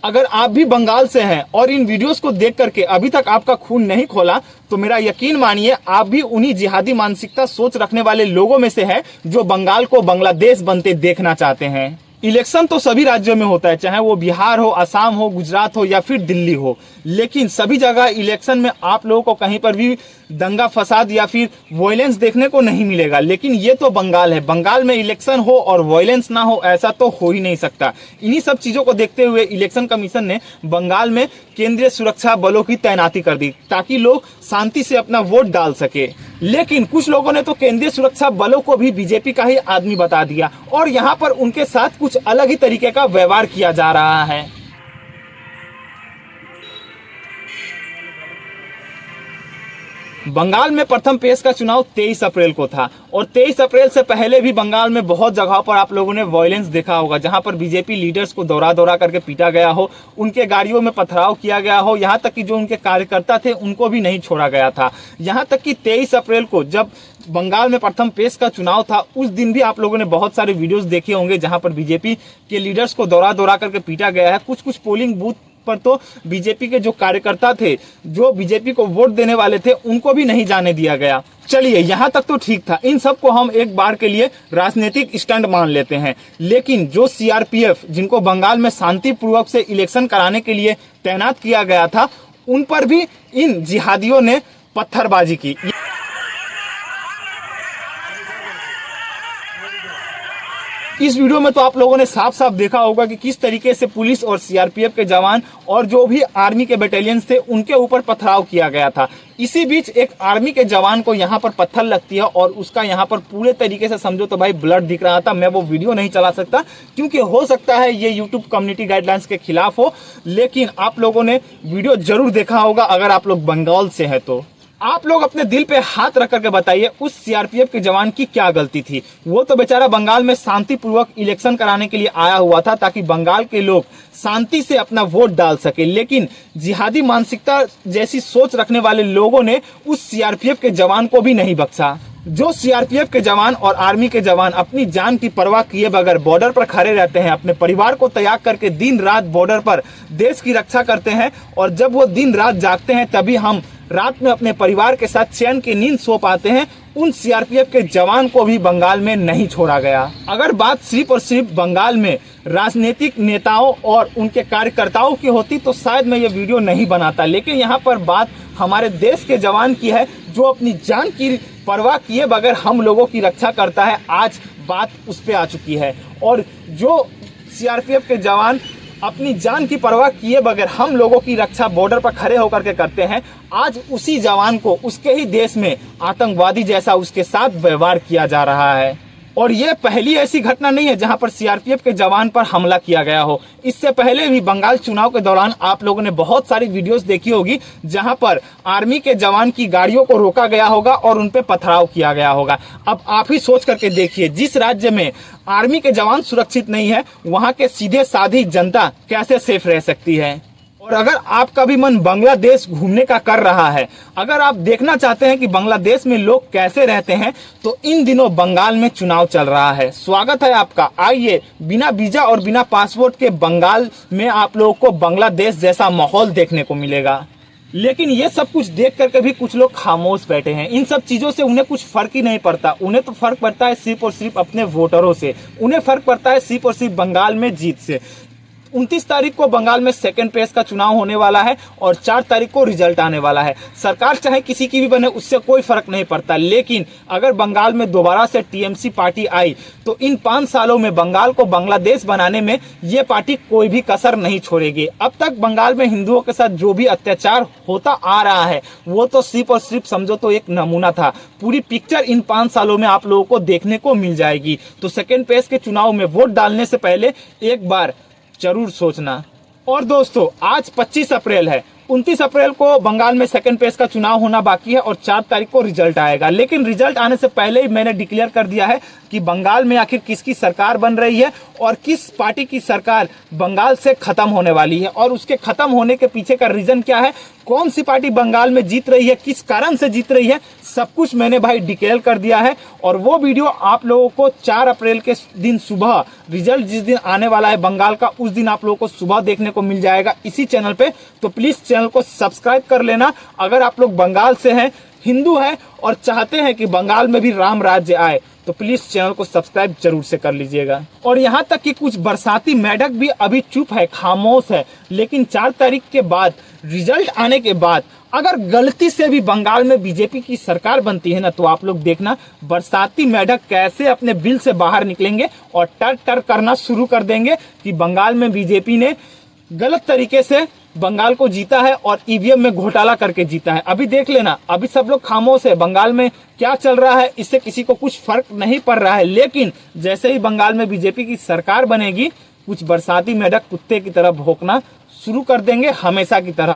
अगर आप भी बंगाल से हैं और इन वीडियोस को देख करके अभी तक आपका खून नहीं खोला तो मेरा यकीन मानिए आप भी उन्हीं जिहादी मानसिकता सोच रखने वाले लोगों में से हैं जो बंगाल को बांग्लादेश बनते देखना चाहते हैं। इलेक्शन तो सभी राज्यों में होता है, चाहे वो बिहार हो, असम हो, गुजरात हो या फिर दिल्ली हो, लेकिन सभी जगह इलेक्शन में आप लोगों को कहीं पर भी दंगा फसाद या फिर वायलेंस देखने को नहीं मिलेगा। लेकिन ये तो बंगाल है, बंगाल में इलेक्शन हो और वायलेंस ना हो ऐसा तो हो ही नहीं सकता। इन्हीं सब चीजों को देखते हुए इलेक्शन कमीशन ने बंगाल में केंद्रीय सुरक्षा बलों की तैनाती कर दी ताकि लोग शांति से अपना वोट डाल सके। लेकिन कुछ लोगों ने तो केंद्रीय सुरक्षा बलों को भी बीजेपी का ही आदमी बता दिया और यहाँ पर उनके साथ कुछ अलग ही तरीके का व्यवहार किया जा रहा है। बंगाल में प्रथम फेज का चुनाव 23 अप्रैल को था और 23 अप्रैल से पहले भी बंगाल में बहुत जगहों पर आप लोगों ने वायलेंस देखा होगा, जहां पर बीजेपी लीडर्स को दौरा दौरा करके पीटा गया हो, उनके गाड़ियों में पथराव किया गया हो, यहां तक कि जो उनके कार्यकर्ता थे उनको भी नहीं छोड़ा गया था। यहां तक कि 23 अप्रैल को जब बंगाल में प्रथम फेज का चुनाव था उस दिन भी आप लोगों ने बहुत सारे वीडियोस देखे होंगे जहां पर बीजेपी के लीडर्स को दौरा दौरा करके पीटा गया है। कुछ पोलिंग बूथ पर तो बीजेपी के जो कार्यकर्ता थे, जो बीजेपी को वोट देने वाले थे, उनको भी नहीं जाने दिया गया। चलिए यहां तक तो ठीक था, इन सब को हम एक बार के लिए राजनीतिक स्टंट मान लेते हैं। लेकिन जो सीआरपीएफ जिनको बंगाल में शांतिपूर्वक से इलेक्शन कराने के लिए तैनात किया गया था, उन पर भी इन जिहादियों ने पत्थरबाजी की। इस वीडियो में तो आप लोगों ने साफ साफ देखा होगा कि किस तरीके से पुलिस और सीआरपीएफ के जवान और जो भी आर्मी के बटालियंस थे उनके ऊपर पथराव किया गया था। इसी बीच एक आर्मी के जवान को यहाँ पर पत्थर लगती है और उसका यहाँ पर पूरे तरीके से समझो तो भाई ब्लड दिख रहा था। मैं वो वीडियो नहीं चला सकता क्योंकि हो सकता है ये यूट्यूब कम्युनिटी गाइडलाइंस के खिलाफ हो, लेकिन आप लोगों ने वीडियो जरूर देखा होगा अगर आप लोग बंगाल से हैं तो। आप लोग अपने दिल पे हाथ रख करके बताइए उस सीआरपीएफ के जवान की क्या गलती थी। वो तो बेचारा बंगाल में शांतिपूर्वक इलेक्शन कराने के लिए आया हुआ था ताकि बंगाल के लोग शांति से अपना वोट डाल सके, लेकिन जिहादी मानसिकता जैसी सोच रखने वाले लोगों ने उस सीआरपीएफ के जवान को भी नहीं बख्शा। जो सीआरपीएफ के जवान और आर्मी के जवान अपनी जान की परवाह किए बगैर बॉर्डर पर खड़े रहते हैं, अपने परिवार को त्याग करके दिन रात बॉर्डर पर देश की रक्षा करते हैं, और जब वो दिन रात जागते हैं तभी हम रात में अपने परिवार के साथ चैन की नींद सो पाते हैं। उन सीआरपीएफ के जवान को भी बंगाल में नहीं छोड़ा गया। अगर बात सिर्फ और सिर्फ बंगाल में राजनीतिक नेताओं और उनके कार्यकर्ताओं की होती तो शायद मैं ये वीडियो नहीं बनाता, लेकिन यहाँ पर बात हमारे देश के जवान की है जो अपनी जान की परवाह किए बगैर हम लोगों की रक्षा करता है। आज बात उस पर आ चुकी है और जो सीआरपीएफ के जवान अपनी जान की परवाह किए बगैर हम लोगों की रक्षा बॉर्डर पर खड़े होकर के करते हैं, आज उसी जवान को उसके ही देश में आतंकवादी जैसा उसके साथ व्यवहार किया जा रहा है। और ये पहली ऐसी घटना नहीं है जहां पर सीआरपीएफ के जवान पर हमला किया गया हो। इससे पहले भी बंगाल चुनाव के दौरान आप लोगों ने बहुत सारी वीडियोस देखी होगी जहां पर आर्मी के जवान की गाड़ियों को रोका गया होगा और उन पे पथराव किया गया होगा। अब आप ही सोच करके देखिए, जिस राज्य में आर्मी के जवान सुरक्षित नहीं है वहां के सीधे साधी जनता कैसे सेफ रह सकती है। और अगर आपका भी मन बांग्लादेश घूमने का कर रहा है, अगर आप देखना चाहते हैं कि बांग्लादेश में लोग कैसे रहते हैं, तो इन दिनों बंगाल में चुनाव चल रहा है। स्वागत है आपका। आइए, बिना वीजा और बिना पासपोर्ट के बंगाल में आप लोगों को बांग्लादेश जैसा माहौल देखने को मिलेगा। लेकिन ये सब कुछ देख करके भी कुछ लोग खामोश बैठे हैं। इन सब चीजों से उन्हें कुछ फर्क ही नहीं पड़ता। उन्हें तो फर्क पड़ता है सिर्फ और सिर्फ अपने वोटरों से, उन्हें फर्क पड़ता है सिर्फ और सिर्फ बंगाल में जीत से। 29 तारीख को बंगाल में सेकेंड फेज का चुनाव होने वाला है और 4 तारीख को रिजल्ट आने वाला है। सरकार चाहे किसी की भी बने उससे कोई फर्क नहीं पड़ता, लेकिन अगर बंगाल में दोबारा से टीएमसी पार्टी आई तो इन 5 सालों में बंगाल को बांग्लादेश बनाने में ये पार्टी कोई भी कसर नहीं छोड़ेगी। अब तक बंगाल में हिंदुओं के साथ जो भी अत्याचार होता आ रहा है वो तो सिर्फ और सिर्फ समझो तो एक नमूना था। पूरी पिक्चर इन 5 सालों में आप लोगों को देखने को मिल जाएगी। तो सेकेंड फेज के चुनाव में वोट डालने से पहले एक बार जरूर सोचना। और दोस्तों, आज 25 अप्रैल है 29 अप्रैल को बंगाल में सेकंड फेज का चुनाव होना बाकी है और 4 तारीख को रिजल्ट आएगा। लेकिन रिजल्ट आने से पहले ही मैंने डिक्लेयर कर दिया है कि बंगाल में आखिर किसकी सरकार बन रही है और किस पार्टी की सरकार बंगाल से खत्म होने वाली है, और उसके खत्म होने के पीछे का रीजन क्या है, कौन सी पार्टी बंगाल में जीत रही है, किस कारण से जीत रही है, सब कुछ मैंने भाई डिक्लेयर कर दिया है। और वो वीडियो आप लोगों को 4 अप्रैल के दिन सुबह, रिजल्ट जिस दिन आने वाला है बंगाल का, उस दिन आप लोगों को सुबह देखने को मिल जाएगा इसी चैनल पे। तो प्लीज चैनल को सब्सक्राइब कर लेना। अगर आप लोग बंगाल से हैं, हिंदू हैं और चाहते हैं कि बंगाल में भी राम राज्य आए, तो प्लीज चैनल को सब्सक्राइब जरूर से कर लीजिएगा। और यहाँ तक कि कुछ बरसाती मेढक भी अभी चुप है, खामोश है, लेकिन 4 तारीख के बाद, रिजल्ट आने के बाद, अगर गलती से भी बंगाल में बीजेपी की सरकार बनती है ना, तो आप लोग देखना बरसाती मेढक कैसे अपने बिल से बाहर निकलेंगे और टर टर करना शुरू कर देंगे कि बंगाल में बीजेपी ने गलत तरीके से बंगाल को जीता है और ईवीएम में घोटाला करके जीता है। अभी देख लेना, अभी सब लोग खामोश है, बंगाल में क्या चल रहा है इससे किसी को कुछ फर्क नहीं पड़ रहा है। लेकिन जैसे ही बंगाल में बीजेपी की सरकार बनेगी, कुछ बरसाती मेढक कुत्ते की तरह भौंकना शुरू कर देंगे, हमेशा की तरह।